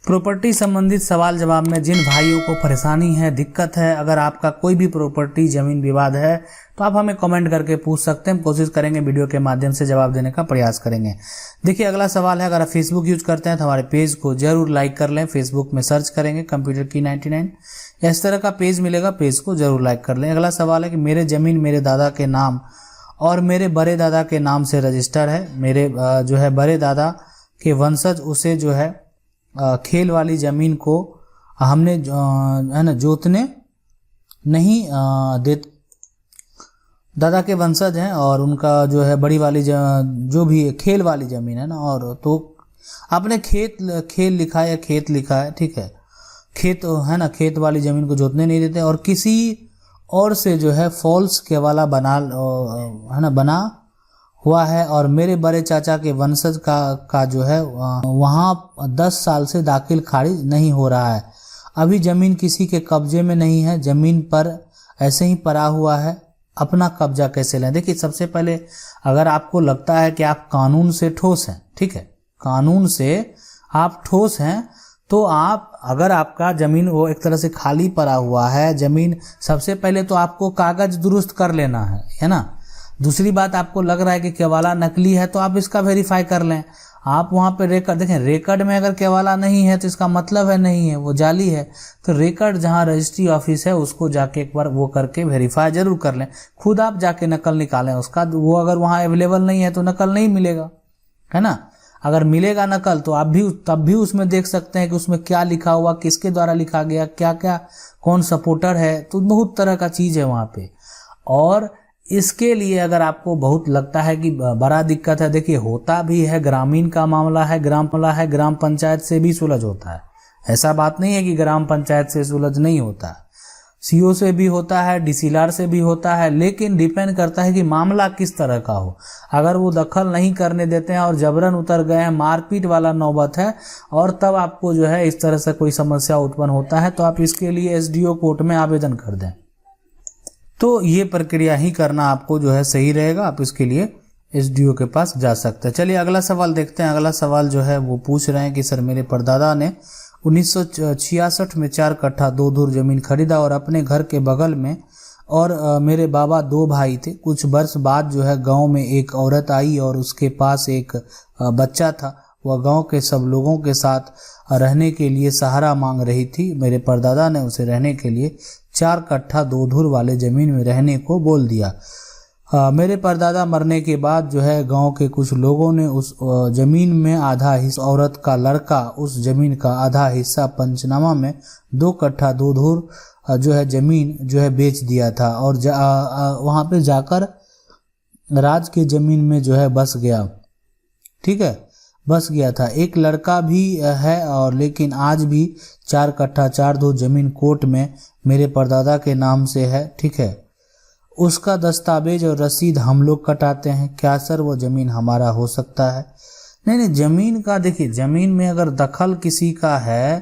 Property संबंधित सवाल जवाब में जिन भाइयों को परेशानी है, दिक्कत है, अगर आपका कोई भी प्रॉपर्टी जमीन विवाद है तो आप हमें कमेंट करके पूछ सकते हैं। कोशिश करेंगे वीडियो के माध्यम से जवाब देने का प्रयास करेंगे। देखिए अगला सवाल है, अगर आप फेसबुक यूज करते हैं तो हमारे पेज को जरूर लाइक कर लें। फेसबुक में सर्च करेंगे कंप्यूटर की 99, इस तरह का पेज मिलेगा, पेज को जरूर लाइक कर लें। अगला सवाल है कि मेरे जमीन मेरे दादा के नाम और मेरे बड़े दादा के नाम से रजिस्टर है। मेरे जो है बड़े दादा के वंशज उसे जो है खेल वाली जमीन को हमने है ना जोतने नहीं दे। दादा के वंशज हैं और उनका जो है बड़ी वाली जो भी खेल वाली जमीन है ना, और तो आपने खेल लिखा है या खेत लिखा है, ठीक है, खेत है ना, खेत वाली जमीन को जोतने नहीं देते और किसी और से जो है फॉल्स केवाला बना हुआ है। और मेरे बड़े चाचा के वंशज का जो है वहाँ 10 साल से दाखिल खारिज नहीं हो रहा है। अभी जमीन किसी के कब्जे में नहीं है, जमीन पर ऐसे ही पड़ा हुआ है, अपना कब्जा कैसे लें। देखिए सबसे पहले अगर आपको लगता है कि आप कानून से ठोस हैं, ठीक है, कानून से आप ठोस हैं, तो आप अगर आपका जमीन वो एक तरह से खाली पड़ा हुआ है जमीन, सबसे पहले तो आपको कागज दुरुस्त कर लेना है ना। दूसरी बात, आपको लग रहा है कि केवाला नकली है तो आप इसका वेरीफाई कर लें। आप वहाँ पे रेकर्ड देखें, रेकर्ड में अगर केवाला नहीं है तो इसका मतलब है नहीं है, वो जाली है। तो रेकर्ड जहाँ रजिस्ट्री ऑफिस है उसको जाके एक बार वो करके वेरीफाई जरूर कर लें। खुद आप जाके नकल निकालें उसका, वो अगर वहाँ अवेलेबल नहीं है तो नकल नहीं मिलेगा, है ना। अगर मिलेगा नकल तो आप भी तब भी उसमें देख सकते हैं कि उसमें क्या लिखा हुआ, किसके द्वारा लिखा गया, क्या क्या कौन सपोर्टर है, तो बहुत तरह का चीज़ है वहाँ पे। और इसके लिए अगर आपको बहुत लगता है कि बड़ा दिक्कत है, देखिए होता भी है, ग्रामीण का मामला है, ग्राम पंचायत से भी सुलझ होता है। ऐसा बात नहीं है कि ग्राम पंचायत से सुलझ नहीं होता, सीओ से भी होता है, डीसीएलआर से भी होता है, लेकिन डिपेंड करता है कि मामला किस तरह का हो। अगर वो दखल नहीं करने देते हैं और जबरन उतर गए हैं, मारपीट वाला नौबत है, और तब आपको जो है इस तरह से कोई समस्या उत्पन्न होता है, तो आप इसके लिए एसडीओ कोर्ट में आवेदन कर दें। तो ये प्रक्रिया ही करना आपको जो है सही रहेगा, आप इसके लिए एसडीओ के पास जा सकते हैं। चलिए अगला सवाल देखते हैं। अगला सवाल जो है वो पूछ रहे हैं कि सर मेरे परदादा ने 1966 में 4 कट्ठा 2 धुर जमीन खरीदा और अपने घर के बगल में, और मेरे बाबा 2 भाई थे। कुछ वर्ष बाद जो है गांव में एक औरत आई और उसके पास एक बच्चा था। वह गांव के सब लोगों के साथ रहने के लिए सहारा मांग रही थी। मेरे परदादा ने उसे रहने के लिए 4 कट्ठा 2 धुर वाले जमीन में रहने को बोल दिया। मेरे परदादा मरने के बाद जो है गांव के कुछ लोगों ने उस जमीन में आधा हिस्सा, औरत का लड़का उस जमीन का आधा हिस्सा पंचनामा में 2 कट्ठा 2 धुर जो है जमीन जो है बेच दिया था और वहां पे जाकर राज के जमीन में जो है बस गया, ठीक है, बस गया था। एक लड़का भी है और लेकिन आज भी 4 कट्ठा 4 धुर जमीन कोर्ट में मेरे परदादा के नाम से है, ठीक है। उसका दस्तावेज और रसीद हम लोग कटाते हैं। क्या सर वो जमीन हमारा हो सकता है? नहीं, जमीन का देखिए, जमीन में अगर दखल किसी का है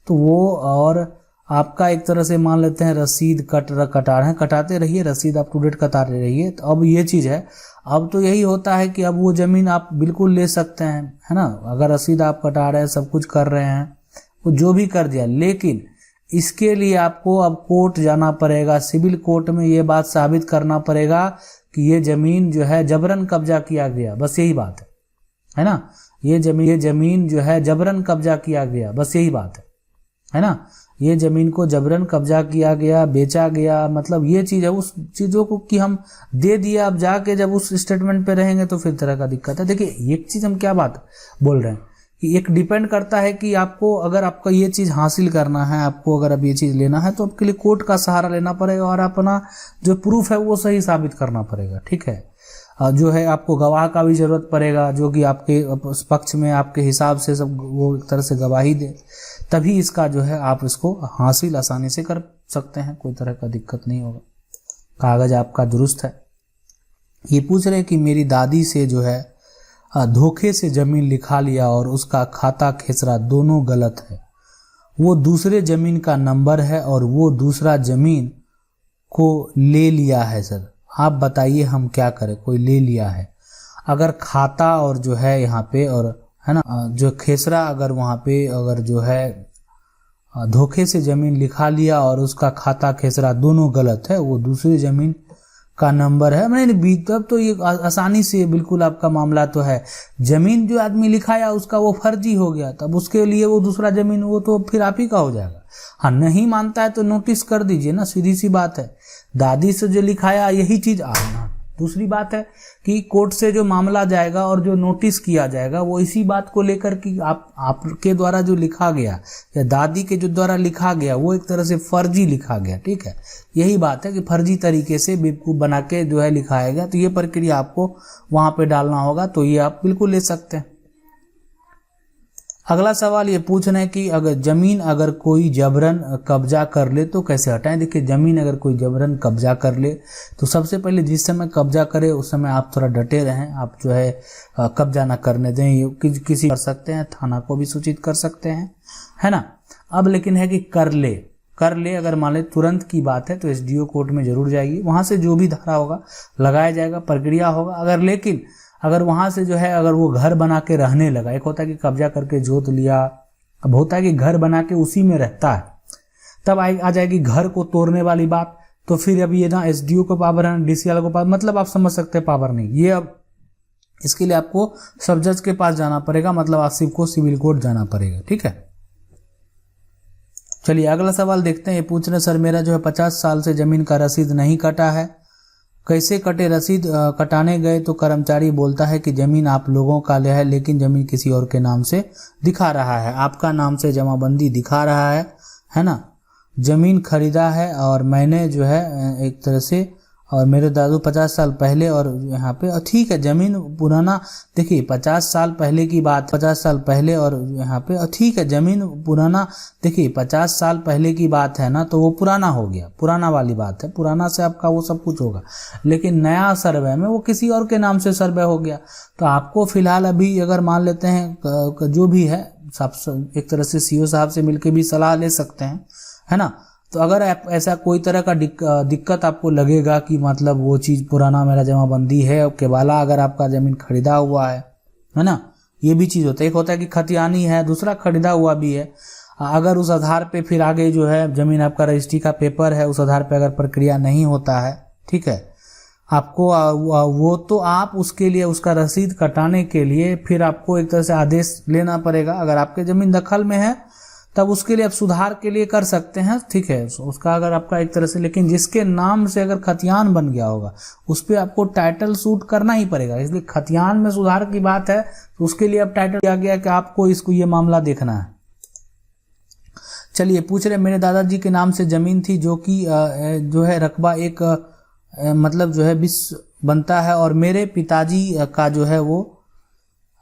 तो वो, और आपका एक तरह से मान लेते हैं रसीद कटा रहे हैं, कटाते रहिए, रसीद अप टू डेट कटाते रहिए। तो अब ये चीज़ है, अब तो यही होता है कि अब वो जमीन आप बिल्कुल ले सकते हैं, है ना। अगर रसीद आप कटा रहे हैं, सब कुछ कर रहे हैं, वो जो भी कर दिया, लेकिन इसके लिए आपको अब कोर्ट जाना पड़ेगा। सिविल कोर्ट में ये बात साबित करना पड़ेगा कि ये जमीन जो है जबरन कब्जा किया गया, बस यही बात है ना। ये जमीन जो है जबरन कब्जा किया गया, बस यही बात है ना। ये जमीन को जबरन कब्जा किया गया, बेचा गया, मतलब ये चीज़ है। उस चीज़ों को कि हम दे दिया, अब जाके जब उस स्टेटमेंट पे रहेंगे तो फिर तरह का दिक्कत है। देखिए एक चीज़ हम क्या बात बोल रहे हैं कि एक डिपेंड करता है कि आपको, अगर आपका ये चीज़ हासिल करना है, आपको अगर अब ये चीज़ लेना है तो आपके लिए कोर्ट का सहारा लेना पड़ेगा और अपना जो प्रूफ है वो सही साबित करना पड़ेगा, ठीक है। जो है आपको गवाह का भी जरूरत पड़ेगा, जो कि आपके पक्ष में आपके हिसाब से सब वो एक तरह से गवाही दे, तभी इसका जो है आप इसको हासिल आसानी से कर सकते हैं, कोई तरह का दिक्कत नहीं होगा। कागज आपका दुरुस्त है। ये पूछ रहे कि मेरी दादी से जो है धोखे से जमीन लिखा लिया और उसका खाता खेसरा दोनों गलत है। वो दूसरे जमीन का नंबर है और वो दूसरा जमीन को ले लिया है। सर आप बताइए हम क्या करें, कोई ले लिया है। अगर खाता और जो है यहाँ पे और है ना। जो खेसरा अगर वहाँ पे अगर जो है धोखे से जमीन लिखा लिया और उसका खाता खेसरा दोनों गलत है, वो दूसरी जमीन का नंबर है, मैंने तब तो ये आसानी से बिल्कुल आपका मामला तो है। जमीन जो आदमी लिखाया उसका वो फर्जी हो गया, तब उसके लिए वो दूसरा जमीन वो तो फिर आप ही का हो जाएगा। हाँ, नहीं मानता है तो नोटिस कर दीजिए ना, सीधी सी बात है। दादी से जो लिखाया यही चीज आना। दूसरी बात है कि कोर्ट से जो मामला जाएगा और जो नोटिस किया जाएगा वो इसी बात को लेकर कि आपके द्वारा जो लिखा गया या दादी के जो द्वारा लिखा गया वो एक तरह से फर्जी लिखा गया, ठीक है। यही बात है कि फर्जी तरीके से बेवकूफ बना के जो है लिखाएगा, तो ये प्रक्रिया आपको वहां पे डालना होगा, तो ये आप बिल्कुल ले सकते हैं। अगला सवाल ये पूछ रहे हैं कि अगर कोई जबरन कब्जा कर ले तो कैसे हटाएं। देखिए, जमीन अगर कोई जबरन कब्जा कर ले तो सबसे पहले जिस समय कब्जा करे उस समय आप थोड़ा डटे रहें, आप जो है कब्जा ना करने दें। किसी कर सकते हैं, थाना को भी सूचित कर सकते हैं, है ना। अब लेकिन है कि कर ले अगर मान ले तुरंत की बात है तो एसडीओ कोर्ट में जरूर जाएगी, वहां से जो भी धारा होगा लगाया जाएगा, प्रक्रिया होगा। लेकिन अगर वहां से जो है अगर वो घर बना के रहने लगा, एक होता है कि कब्जा करके जोत लिया, अब होता है कि घर बना के उसी में रहता है, तब आ जाएगी घर को तोड़ने वाली बात। तो फिर अब ये ना एसडीओ को पावर है, डीसीएल को पावर, मतलब आप समझ सकते हैं पावर नहीं ये। अब इसके लिए आपको सब जज के पास जाना पड़ेगा, मतलब आप को सिविल कोर्ट जाना पड़ेगा, ठीक है। चलिए अगला सवाल देखते हैं। ये पूछ रहे सर, मेरा जो है 50 साल से जमीन का रसीद नहीं कटा है, कैसे कटे। रसीद कटाने गए तो कर्मचारी बोलता है कि जमीन आप लोगों का है, लेकिन जमीन किसी और के नाम से दिखा रहा है, आपका नाम से जमाबंदी दिखा रहा है ना। जमीन खरीदा है और मैंने जो है एक तरह से, और मेरे दादू 50 साल पहले, और यहाँ पे ठीक है जमीन पुराना, देखिए 50 साल पहले की बात, 50 साल पहले, और यहाँ पे ठीक है जमीन पुराना, देखिए 50 साल पहले की बात है ना, तो वो पुराना हो गया, पुराना वाली बात है, पुराना से आपका वो सब कुछ होगा। लेकिन नया सर्वे में वो किसी और के नाम से सर्वे हो गया, तो आपको फिलहाल अभी अगर मान लेते हैं जो भी है, एक तरह से सीओ साहब से मिलकर भी सलाह ले सकते हैं, है ना। तो अगर ऐसा कोई तरह का दिक्कत आपको लगेगा कि मतलब वो चीज़ पुराना मेरा जमाबंदी है, केवाला अगर आपका ज़मीन खरीदा हुआ है ना, ये भी चीज़ होता है। एक होता है कि खतियानी है, दूसरा खरीदा हुआ भी है। अगर उस आधार पे फिर आगे जो है ज़मीन आपका रजिस्ट्री का पेपर है, उस आधार पे अगर प्रक्रिया नहीं होता है, ठीक है, आपको वो तो आप उसके लिए उसका रसीद कटाने के लिए फिर आपको एक तरह से आदेश लेना पड़ेगा। अगर आपके ज़मीन दखल में है तब उसके लिए आप सुधार के लिए कर सकते हैं, ठीक है, उसका अगर आपका एक तरह से, लेकिन जिसके नाम से अगर खतियान बन गया होगा उस पर आपको टाइटल सूट करना ही पड़ेगा। इसलिए खतियान में सुधार की बात है तो उसके लिए अब टाइटल दिया गया कि आपको इसको ये मामला देखना है। चलिए पूछ रहे, मेरे दादाजी के नाम से जमीन थी जो कि जो है रकबा एक मतलब जो है 20 बनता है, और मेरे पिताजी का जो है वो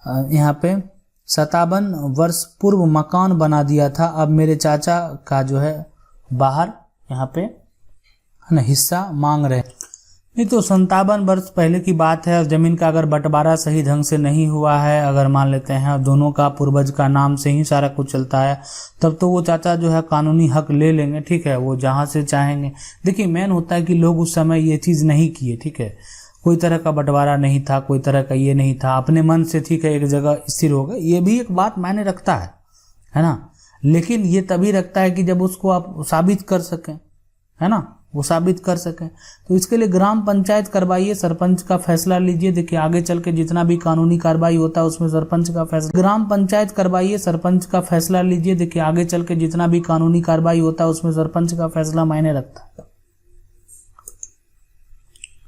यहाँ पे 57 वर्ष पूर्व मकान बना दिया था। अब मेरे चाचा का जो है बाहर यहाँ पे है ना हिस्सा मांग रहे। नहीं तो 57 वर्ष पहले की बात है, जमीन का अगर बंटवारा सही ढंग से नहीं हुआ है, अगर मान लेते हैं दोनों का पूर्वज का नाम से ही सारा कुछ चलता है, तब तो वो चाचा जो है कानूनी हक ले लेंगे, ठीक है, वो जहां से चाहेंगे। देखिए मेन होता है कि लोग उस समय ये चीज नहीं किए, ठीक है, कोई तरह का बंटवारा नहीं था, कोई तरह का ये नहीं था, अपने मन से ठीक है एक जगह स्थिर हो गए। ये भी एक बात मायने रखता है ना। लेकिन ये तभी रखता है कि जब उसको आप साबित कर सकें, है ना, वो साबित कर सकें। तो इसके लिए ग्राम पंचायत करवाइए, सरपंच का फैसला लीजिए। देखिए आगे चल के जितना भी कानूनी कार्रवाई होता है उसमें सरपंच का फैसला, ग्राम पंचायत करवाइए, सरपंच का फैसला लीजिए। देखिए आगे चल के जितना भी कानूनी कार्रवाई होता है उसमें सरपंच का फैसला मायने रखता है।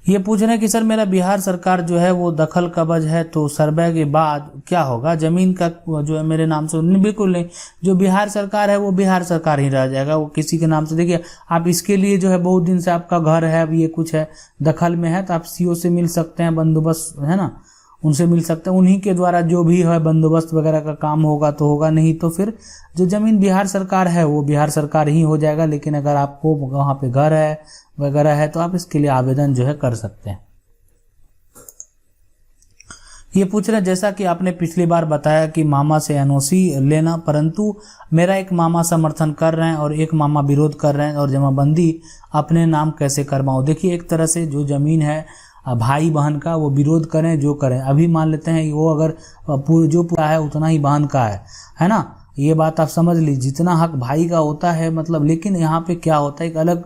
ये पूछ रहे हैं कि सर मेरा बिहार सरकार जो है वो दखल कब्ज है, तो सर्वे के बाद क्या होगा, जमीन का जो है मेरे नाम से? बिल्कुल नहीं, जो बिहार सरकार है वो बिहार सरकार ही रह जाएगा, वो किसी के नाम से। देखिए आप इसके लिए जो है बहुत दिन से आपका घर है, अब ये कुछ है दखल में है, तो आप सीओ से मिल सकते हैं, बंदोबस्त है ना, उनसे मिल सकते हैं, उन्हीं के द्वारा जो भी है बंदोबस्त वगैरह का काम होगा तो होगा, नहीं तो फिर जो जमीन बिहार सरकार है वो बिहार सरकार ही हो जाएगा। लेकिन अगर आपको वहाँ पे घर है वगैरह है तो आप इसके लिए आवेदन जो है कर सकते हैं। ये पूछ रहे हैं, जैसा कि आपने पिछली बार बताया कि मामा से एनओसी लेना, परंतु मेरा एक मामा समर्थन कर रहे हैं और एक मामा विरोध कर रहे हैं, और जमाबंदी अपने नाम कैसे करवाऊं? देखिए एक तरह से जो जमीन है भाई बहन का वो विरोध करें जो करें। अभी मान लेते हैं वो अगर जो पूरा है उतना ही बहन का है ना, ये बात आप समझ लीजिए, जितना हक भाई का होता है मतलब। लेकिन यहाँ पे क्या होता है, एक अलग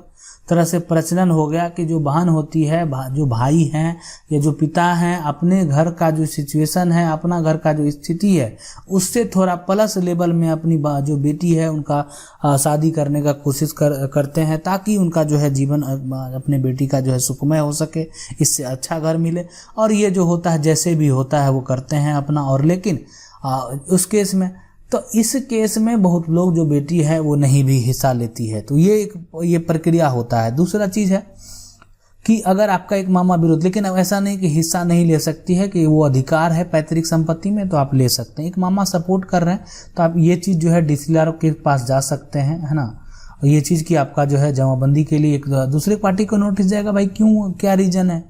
तरह से प्रचलन हो गया कि जो बहन होती है, जो भाई हैं या जो पिता हैं, अपने घर का जो सिचुएशन है, अपना घर का जो स्थिति है, उससे थोड़ा प्लस लेवल में अपनी जो बेटी है उनका शादी करने का कोशिश करते हैं, ताकि उनका जो है जीवन अपने बेटी का जो है सुखमय हो सके, इससे अच्छा घर मिले। और ये जो होता है जैसे भी होता है वो करते हैं अपना। और लेकिन उस केस में, तो इस केस में बहुत लोग जो बेटी है वो नहीं भी हिस्सा लेती है। तो ये प्रक्रिया होता है। दूसरा चीज़ है कि अगर आपका एक मामा विरोध, लेकिन ऐसा नहीं कि हिस्सा नहीं ले सकती है, कि वो अधिकार है पैतृक संपत्ति में तो आप ले सकते हैं। एक मामा सपोर्ट कर रहे हैं तो आप ये चीज़ जो है डीसीएलआर के पास जा सकते हैं, है ना। ये चीज़ कि आपका जो है जमाबंदी के लिए एक दूसरे पार्टी को नोटिस जाएगा, भाई क्यों, क्या रीजन है।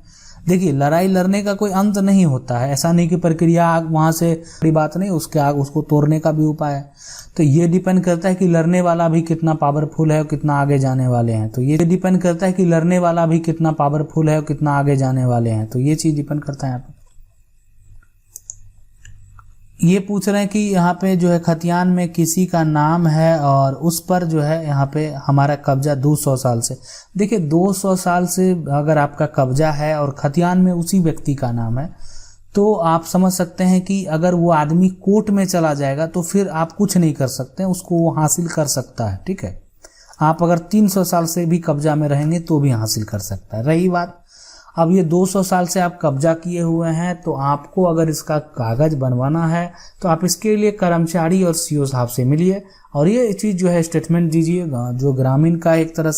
देखिए, लड़ाई लड़ने का कोई अंत नहीं होता है, ऐसा नहीं कि प्रक्रिया वहाँ से बड़ी बात नहीं, उसके आगे उसको तोड़ने का भी उपाय है। तो ये डिपेंड करता है कि लड़ने वाला भी कितना पावरफुल है और कितना आगे जाने वाले हैं। तो ये डिपेंड करता है कि लड़ने वाला भी कितना पावरफुल है और कितना आगे जाने वाले हैं। तो ये चीज़ डिपेंड करता है यहाँ पे। ये पूछ रहे हैं कि यहाँ पे जो है खतियान में किसी का नाम है और उस पर जो है यहाँ पे हमारा कब्जा 200 साल से। देखिए, 200 साल से अगर आपका कब्जा है और खतियान में उसी व्यक्ति का नाम है, तो आप समझ सकते हैं कि अगर वो आदमी कोर्ट में चला जाएगा तो फिर आप कुछ नहीं कर सकते, उसको वो हासिल कर सकता है। ठीक है, आप अगर 300 साल से भी कब्जा में रहेंगे तो भी हासिल कर सकता है। रही बात, अब ये 200 साल से आप कब्जा किए हुए हैं, तो आपको अगर इसका कागज बनवाना है तो आप इसके लिए कर्मचारी और सीओ साहब से मिलिए और ये चीज़ जो है स्टेटमेंट दीजिए। जो ग्रामीण का एक तरह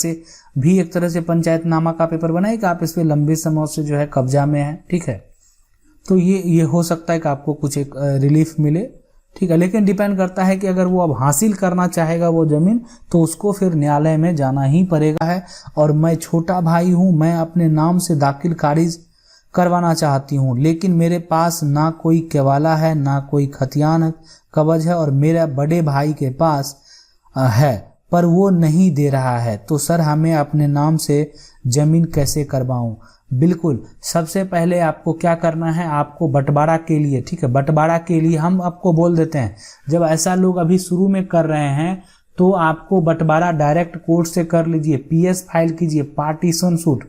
से पंचायतनामा का पेपर बनाए कि आप इस पे लंबे समय से जो है कब्जा में है। ठीक है, तो ये हो सकता है कि आपको कुछ एक रिलीफ मिले। ठीक है, लेकिन डिपेंड करता है कि अगर वो अब हासिल करना चाहेगा वो ज़मीन, तो उसको फिर न्यायालय में जाना ही पड़ेगा है। और मैं छोटा भाई हूँ, मैं अपने नाम से दाखिल खारिज करवाना चाहती हूँ, लेकिन मेरे पास ना कोई केवाला है, ना कोई खतियान कब्ज है, और मेरा बड़े भाई के पास है पर वो नहीं दे रहा है, तो सर हमें अपने नाम से ज़मीन कैसे करवाऊँ। बिल्कुल, सबसे पहले आपको क्या करना है, आपको बंटवारा के लिए, ठीक है, बंटवारा के लिए हम आपको बोल देते हैं, जब ऐसा लोग अभी शुरू में कर रहे हैं तो आपको बंटवारा डायरेक्ट कोर्ट से कर लीजिए, पीएस फाइल कीजिए, पार्टीशन सूट।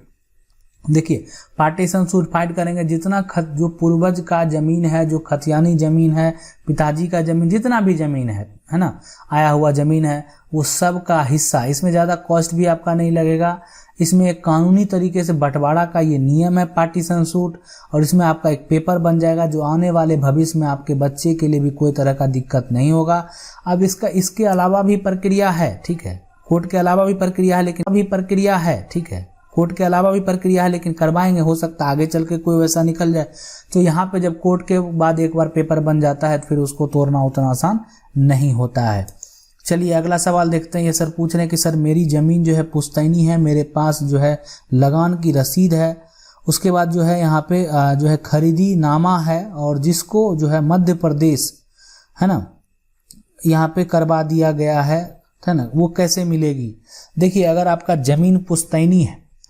देखिए, पार्टीशन सूट फाइल करेंगे, जितना जो पूर्वज का जमीन है, जो खतियानी जमीन है, पिताजी का जमीन, जितना भी जमीन है ना, आया हुआ जमीन है, वो सब का हिस्सा, इसमें ज़्यादा कॉस्ट भी आपका नहीं लगेगा। इसमें एक कानूनी तरीके से बंटवारा का ये नियम है पार्टीशन सूट, और इसमें आपका एक पेपर बन जाएगा जो आने वाले भविष्य में आपके बच्चे के लिए भी कोई तरह का दिक्कत नहीं होगा। अब इसके अलावा भी प्रक्रिया है, ठीक है, कोर्ट के अलावा भी प्रक्रिया है, कोर्ट के अलावा भी प्रक्रिया है, लेकिन करवाएंगे, हो सकता है आगे चल के कोई वैसा निकल जाए। तो यहाँ पे जब कोर्ट के बाद एक बार पेपर बन जाता है तो फिर उसको तोड़ना उतना आसान नहीं होता है। चलिए अगला सवाल देखते हैं। ये सर पूछ रहे हैं कि सर मेरी ज़मीन जो है पुश्तैनी है, मेरे पास जो है लगान की रसीद है, उसके बाद जो है यहाँ पे जो है खरीदी नामा है, और जिसको जो है मध्य प्रदेश है ना यहाँ पे करवा दिया गया है ना, वो कैसे मिलेगी। देखिए, अगर आपका ज़मीन पुश्तैनी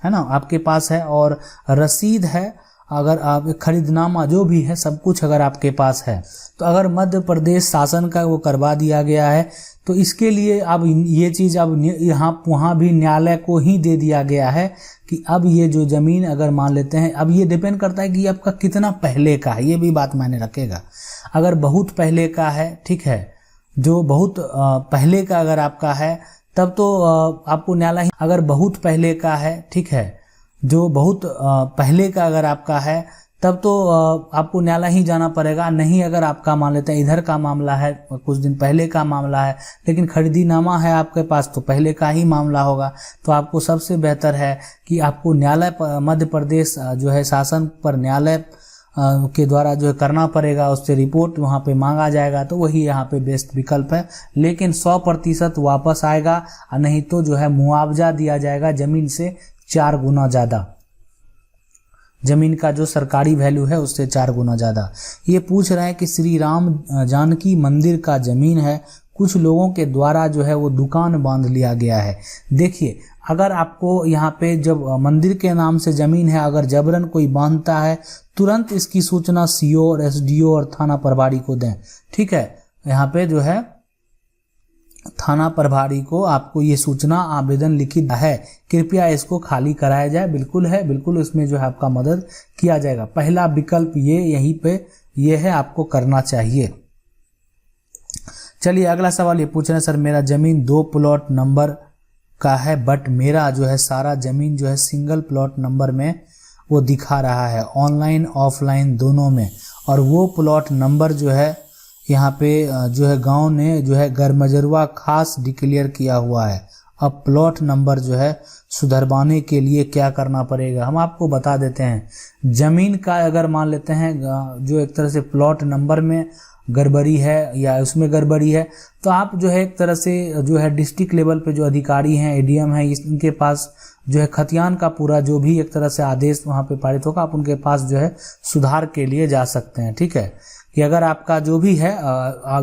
है ना आपके पास है, और रसीद है, अगर आप खरीदनामा जो भी है सब कुछ अगर आपके पास है, तो अगर मध्य प्रदेश शासन का वो करवा दिया गया है, तो इसके लिए अब ये चीज़ अब यहाँ वहाँ भी न्यायालय को ही दे दिया गया है कि अब ये जो ज़मीन अगर मान लेते हैं, अब ये डिपेंड करता है कि आपका कितना पहले का है, ये भी बात मायने रखेगा। अगर बहुत पहले का है, ठीक है, जो बहुत पहले का अगर आपका है तब तो आपको न्यायालय, अगर बहुत पहले का है, ठीक है, जो बहुत पहले का अगर आपका है तब तो आपको न्यायालय ही जाना पड़ेगा। नहीं, अगर आपका मान लेते हैं इधर का मामला है, कुछ दिन पहले का मामला है, लेकिन खरीदीनामा है आपके पास, तो पहले का ही मामला होगा। तो आपको सबसे बेहतर है कि आपको न्यायालय मध्य प्रदेश जो है शासन पर न्यायालय के द्वारा जो है करना पड़ेगा, उससे रिपोर्ट वहाँ पे मांगा जाएगा, तो वही यहाँ पे बेस्ट विकल्प है। लेकिन 100% वापस आएगा, नहीं तो जो है मुआवजा दिया जाएगा ज़मीन से 4 गुना ज़्यादा, जमीन का जो सरकारी वैल्यू है उससे 4 गुना ज़्यादा। ये पूछ रहे हैं कि श्री राम जानकी मंदिर का ज़मीन है, कुछ लोगों के द्वारा जो है वो दुकान बांध लिया गया है। देखिए, अगर आपको यहाँ पे जब मंदिर के नाम से जमीन है अगर जबरन कोई बांधता है, तुरंत इसकी सूचना सीओ और एसडीओ और थाना प्रभारी को दें। ठीक है, यहाँ पे जो है थाना प्रभारी को आपको ये सूचना आवेदन लिखित है, कृपया इसको खाली कराया जाए। बिल्कुल है, बिल्कुल इसमें जो है आपका मदद किया जाएगा। पहला विकल्प ये यहीं पे ये है, आपको करना चाहिए। चलिए अगला सवाल ये पूछ रहे हैं, सर मेरा जमीन 2 प्लॉट नंबर का है, बट मेरा जो है सारा जमीन जो है सिंगल प्लॉट नंबर में वो दिखा रहा है, ऑनलाइन ऑफलाइन दोनों में, और वो प्लॉट नंबर जो है यहाँ पे जो है गांव ने जो है गरमजरुआ खास डिक्लेयर किया हुआ है। अब प्लॉट नंबर जो है सुधरवाने के लिए क्या करना पड़ेगा, हम आपको बता देते हैं। जमीन का अगर मान लेते हैं जो एक तरह से प्लॉट नंबर में गड़बड़ी है या उसमें गड़बड़ी है, तो आप जो है एक तरह से जो है डिस्ट्रिक्ट लेवल पे जो अधिकारी हैं, एडीएम हैं, इनके पास जो है खतियान का पूरा जो भी एक तरह से आदेश वहाँ पे पारित होगा, आप उनके पास जो है सुधार के लिए जा सकते हैं। ठीक है, कि अगर आपका जो भी है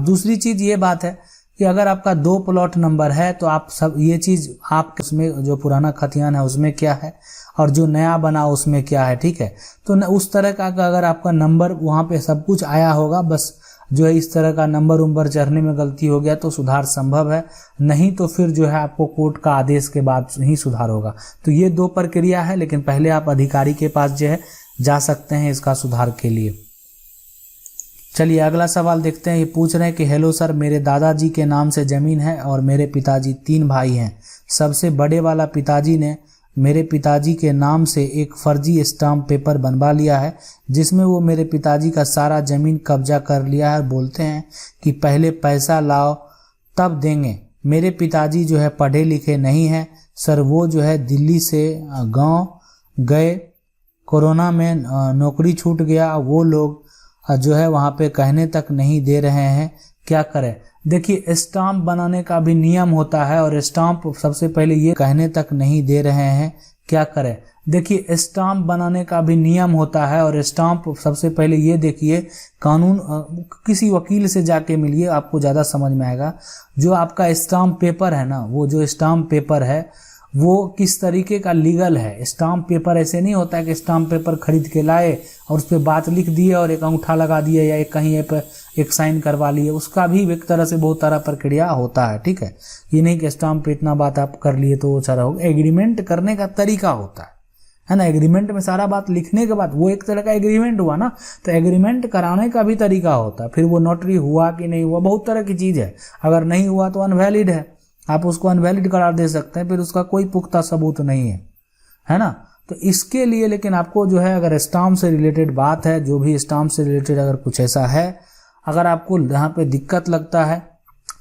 दूसरी चीज़ ये बात है कि अगर आपका 2 प्लॉट नंबर है तो आप सब ये चीज़ आप उसमें जो पुराना खतियान है उसमें क्या है और जो नया बना उसमें क्या है। ठीक है, तो उस तरह का अगर आपका नंबर वहाँ पे सब कुछ आया होगा, बस जो है इस तरह का नंबर उम्बर चढ़ने में गलती हो गया तो सुधार संभव है, नहीं तो फिर जो है आपको कोर्ट का आदेश के बाद ही सुधार होगा। तो ये 2 प्रक्रिया है, लेकिन पहले आप अधिकारी के पास जो है जा सकते हैं इसका सुधार के लिए। चलिए अगला सवाल देखते हैं, ये पूछ रहे हैं कि हेलो सर, मेरे दादाजी के नाम से ज़मीन है और मेरे पिताजी 3 भाई हैं। सबसे बड़े वाला पिताजी ने मेरे पिताजी के नाम से एक फर्जी स्टाम्प पेपर बनवा लिया है, जिसमें वो मेरे पिताजी का सारा ज़मीन कब्जा कर लिया है। बोलते हैं कि पहले पैसा लाओ तब देंगे। मेरे पिताजी जो है पढ़े लिखे नहीं हैं सर, वो जो है दिल्ली से गांव गए, कोरोना में नौकरी छूट गया, वो लोग जो है वहाँ पे कहने तक नहीं दे रहे हैं, क्या करें। देखिए स्टाम्प बनाने का भी नियम होता है और स्टाम्प सबसे पहले ये कहने तक नहीं दे रहे हैं, क्या करें। देखिए स्टाम्प बनाने का भी नियम होता है और स्टाम्प सबसे पहले ये देखिए कानून, किसी वकील से जाके मिलिए, आपको ज़्यादा समझ में आएगा। जो आपका स्टाम्प पेपर है ना, वो जो स्टाम्प पेपर है वो किस तरीके का लीगल है। स्टाम्प पेपर ऐसे नहीं होता है कि स्टाम्प पेपर खरीद के लाए और उस पर बात लिख दिए और एक अंगूठा लगा दिए या एक कहीं पर एक साइन करवा लिए, उसका भी एक तरह से बहुत सारा प्रक्रिया होता है। ठीक है, ये नहीं कि स्टाम्प पे इतना बात आप कर लिए तो वो सारा होगा। एग्रीमेंट करने का तरीका होता है ना, एग्रीमेंट में सारा बात लिखने के बाद वो एक तरह का एग्रीमेंट हुआ ना, तो एग्रीमेंट कराने का भी तरीका होता है। फिर वो नोटरी हुआ कि नहीं हुआ, बहुत तरह की चीज़ है। अगर नहीं हुआ तो अनवैलिड है, आप उसको अनवैलिड करार दे सकते हैं, फिर उसका कोई पुख्ता सबूत नहीं है ना। तो इसके लिए लेकिन आपको जो है अगर स्टाम्प से रिलेटेड बात है, जो भी स्टाम्प से रिलेटेड अगर कुछ ऐसा है, अगर आपको यहाँ पे दिक्कत लगता है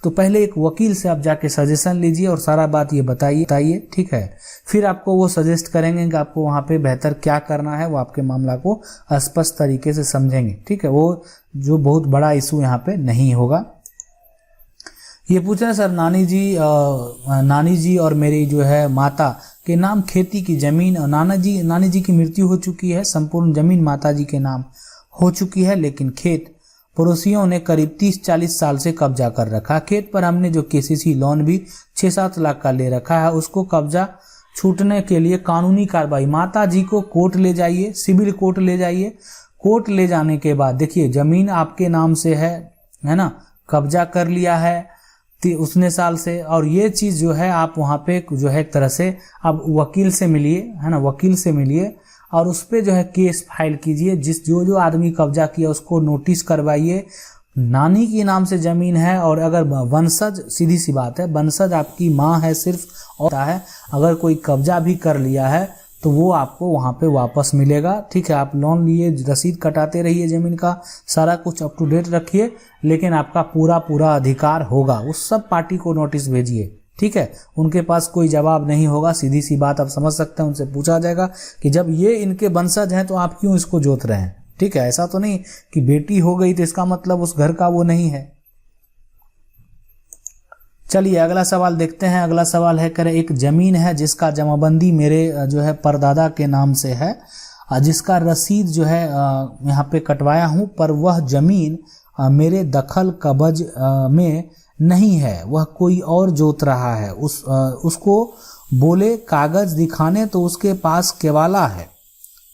तो पहले एक वकील से आप जाके सजेशन लीजिए और सारा बात ये बताइए। ठीक है, फिर आपको वो सजेस्ट करेंगे कि आपको वहाँ पे बेहतर क्या करना है, वो आपके मामला को स्पष्ट तरीके से समझेंगे। ठीक है, वो जो बहुत बड़ा इशू यहाँ पे नहीं होगा। ये पूछ रहे हैं सर, नानी जी और मेरी जो है माता के नाम खेती की जमीन, नानी जी की मृत्यु हो चुकी है, संपूर्ण जमीन माता जी के नाम हो चुकी है, लेकिन खेत पड़ोसियों ने करीब 30-40 साल से कब्जा कर रखा। खेत पर हमने जो केसीसी लोन भी 6-7 लाख का ले रखा है, उसको कब्जा छूटने के लिए कानूनी कार्रवाई, माता जी को कोर्ट ले जाइए, सिविल कोर्ट ले जाइए। कोर्ट ले जाने के बाद देखिए जमीन आपके नाम से है ना, कब्जा कर लिया है उतने साल से, और ये चीज़ जो है आप वहाँ पे जो है एक तरह से अब वकील से मिलिए, है ना, वकील से मिलिए और उस पर जो है केस फाइल कीजिए। जो आदमी कब्जा किया उसको नोटिस करवाइए। नानी के नाम से ज़मीन है और अगर वंशज, सीधी सी बात है, वंशज आपकी माँ है सिर्फ, और है अगर कोई कब्जा भी कर लिया है तो वो आपको वहाँ पे वापस मिलेगा। ठीक है, आप लोन लिए, रसीद कटाते रहिए, ज़मीन का सारा कुछ अप टू डेट रखिए, लेकिन आपका पूरा अधिकार होगा। उस सब पार्टी को नोटिस भेजिए। ठीक है, उनके पास कोई जवाब नहीं होगा, सीधी सी बात आप समझ सकते हैं। उनसे पूछा जाएगा कि जब ये इनके वंशज हैं तो आप क्यों इसको जोत रहे हैं। ठीक है, ऐसा तो नहीं कि बेटी हो गई तो इसका मतलब उस घर का वो नहीं है। चलिए अगला सवाल देखते हैं। अगला सवाल है, करें एक जमीन है जिसका जमाबंदी मेरे जो है परदादा के नाम से है, जिसका रसीद जो है यहाँ पे कटवाया हूँ, पर वह जमीन मेरे दखल कब्ज में नहीं है, वह कोई और जोत रहा है। उसको बोले कागज दिखाने तो उसके पास केवाला है,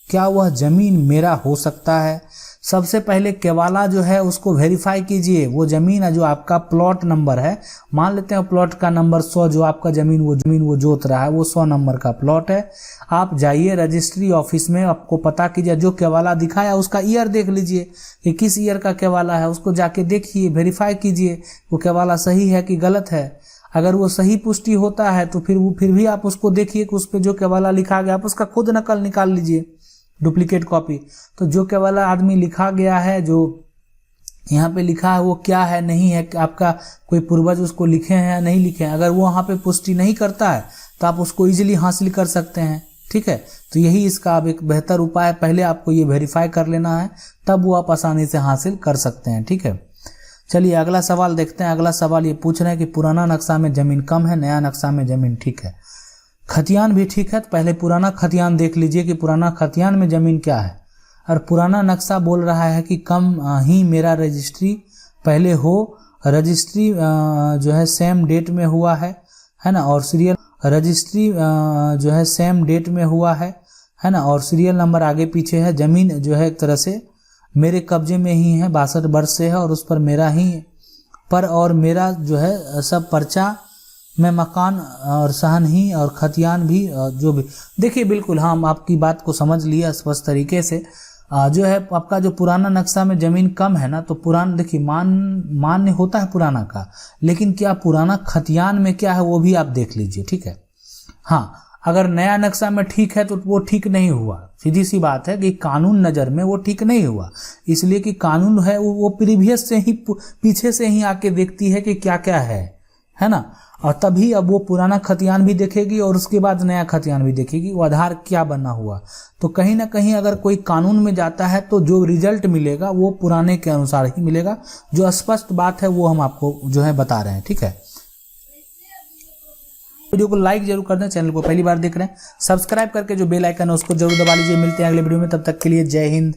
क्या वह जमीन मेरा हो सकता है? सबसे पहले केवाला जो है उसको वेरीफाई कीजिए। वो जमीन है जो आपका प्लॉट नंबर है, मान लेते हैं प्लॉट का नंबर 100, जो आपका जमीन वो जोत रहा है वो 100 नंबर का प्लॉट है। आप जाइए रजिस्ट्री ऑफिस में, आपको पता कीजिए, जो केवाला दिखाया उसका ईयर देख लीजिए कि किस ईयर का केवाला है, उसको जाके देखिए, वेरीफाई कीजिए वो केवाला सही है कि गलत है। अगर वो सही पुष्टि होता है तो फिर भी आप उसको देखिए कि उस पर जो केवाला लिखा गया आप उसका खुद नकल निकाल लीजिए, डुप्लीकेट कॉपी। तो जो केवाला आदमी लिखा गया है, जो यहाँ पे लिखा है वो क्या है, नहीं है, आपका कोई पूर्वज उसको लिखे हैं या नहीं लिखे हैं, अगर वो वहाँ पे पुष्टि नहीं करता है तो आप उसको इजीली हासिल कर सकते हैं। ठीक है, तो यही इसका अब एक बेहतर उपाय है, पहले आपको ये वेरीफाई कर लेना है, तब वो आप आसानी से हासिल कर सकते हैं। ठीक है, चलिए अगला सवाल देखते हैं। अगला सवाल ये पूछ रहे हैं कि पुराना नक्शा में जमीन कम है, नया नक्शा में जमीन ठीक है, खतियान भी ठीक है। तो पहले पुराना खतियान देख लीजिए कि पुराना खतियान में जमीन क्या है। और पुराना नक्शा बोल रहा है कि कम ही मेरा रजिस्ट्री पहले हो, रजिस्ट्री जो है सेम डेट में हुआ है ना, और सीरियल रजिस्ट्री जो है सेम डेट में हुआ है ना, और सीरियल नंबर आगे पीछे है। जमीन जो है एक तरह से मेरे कब्जे में ही है, 62 वर्ष से है, और उस पर मेरा ही पर और मेरा जो है सब पर्चा में मकान और सहन ही और खतियान भी जो भी। देखिए बिल्कुल हम आपकी बात को समझ लिया स्पष्ट तरीके से। जो है आपका जो पुराना नक्शा में जमीन कम है ना, तो पुराना देखिए मान्य होता है पुराना का, लेकिन क्या पुराना खतियान में क्या है वो भी आप देख लीजिए। ठीक है, हाँ अगर नया नक्शा में ठीक है तो वो ठीक नहीं हुआ, सीधी सी बात है कि कानून नज़र में वो ठीक नहीं हुआ, इसलिए कि कानून है वो प्रीवियस से ही पीछे से ही आके देखती है कि क्या क्या है ना, और तभी अब वो पुराना खतियान भी देखेगी और उसके बाद नया खतियान भी देखेगी, वो आधार क्या बना हुआ। तो कहीं ना कहीं अगर कोई कानून में जाता है तो जो रिजल्ट मिलेगा वो पुराने के अनुसार ही मिलेगा, जो स्पष्ट बात है वो हम आपको जो है बता रहे हैं। ठीक है, वीडियो को लाइक जरूर कर दें, चैनल को पहली बार देख रहे हैं सब्सक्राइब करके जो बेल आइकन है उसको जरूर दबा लीजिए। मिलते हैं अगले वीडियो में, तब तक के लिए जय हिंद।